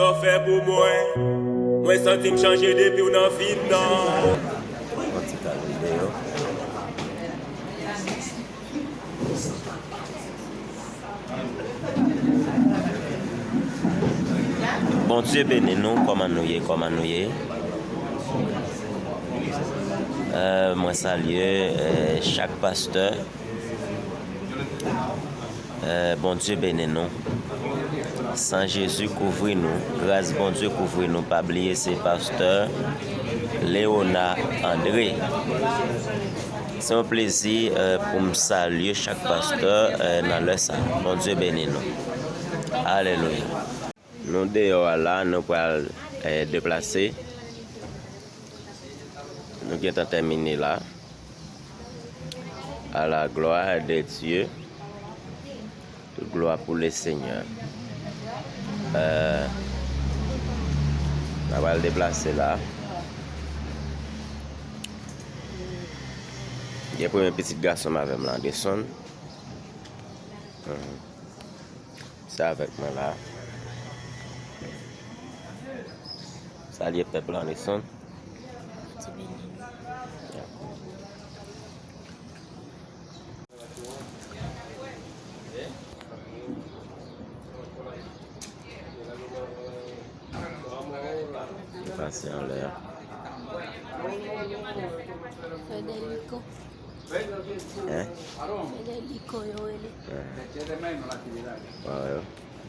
ça fait pour moi. Moi, senti me changer depuis ou dans vie, non. Bon Dieu bénisse nous, comment nous y est, comment nous y est. Moi salue chaque pasteur. Bon Dieu bénisse nous. Sans Jésus couvrir nous. Grâce bon Dieu couvrir nous. Pas oublier ces pasteurs. Léonard André. C'est un plaisir pour me saluer chaque pasteur dans le sang. Bon Dieu bénisse nous. Alléluia. Nous dehors là, nous pouvons déplacer. Nous avons terminé là. À la gloire de Dieu. Toute gloire pour le Seigneur. On va le déplacer là. Il y a un petit garçon avec moi, descend. C'est avec moi là. Salut peuple en descend. Passer en l'air. Federico. Hein? Federico Joel. Bueno.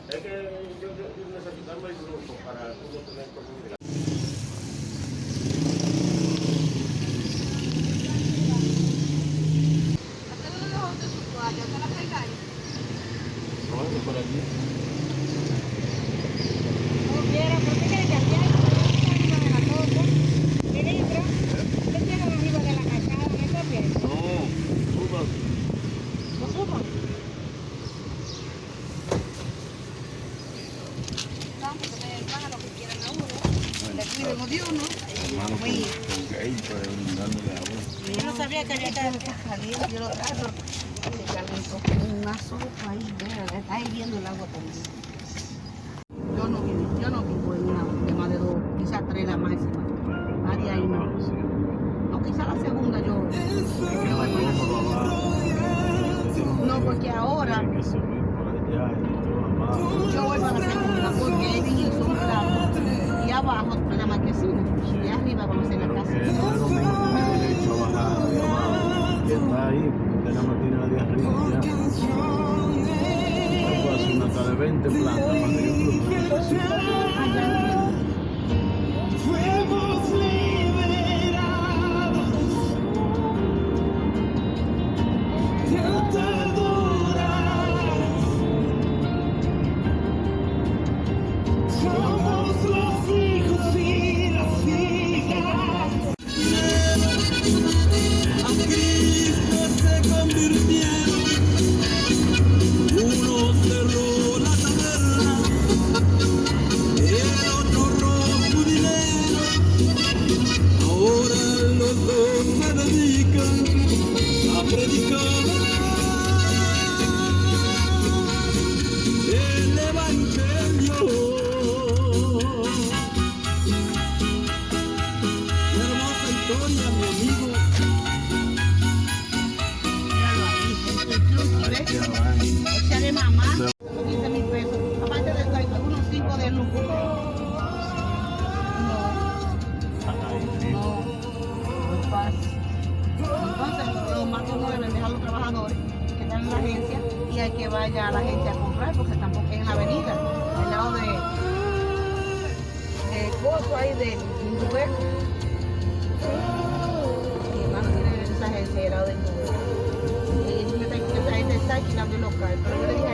Es que yo necesitamos el grupo para tener comunidad. Por aquí. Yo no sabía que había que salir, yo lo trato. Una sopa ahí, está hirviendo el agua también. Yo no vivo en una de más de 2, quizás 3 la máxima. Nadie ahí no. No, quizás la segunda yo. No, porque ahora yo voy para la segunda porque es bien insonplado. Y abajo en la marquesina. Y arriba vamos a hacer la casa. Que está ahí, porque nada más tiene la de arriba ya. Puedo hacer una hasta de 20 plantas para que yo Echaré mamá, 15,000 pesos. Aparte de eso, hay unos 5 de luz. No es fácil. Entonces, lo más cómodo es dejar a los trabajadores que están en la agencia y hay que vaya a la agencia a comprar porque tampoco es en la avenida, al lado de Coso ahí de Indubel. Mi hermano tiene esa agencia al lado de Indubel. Y esa gente está alquilando el local, pero yo le dije a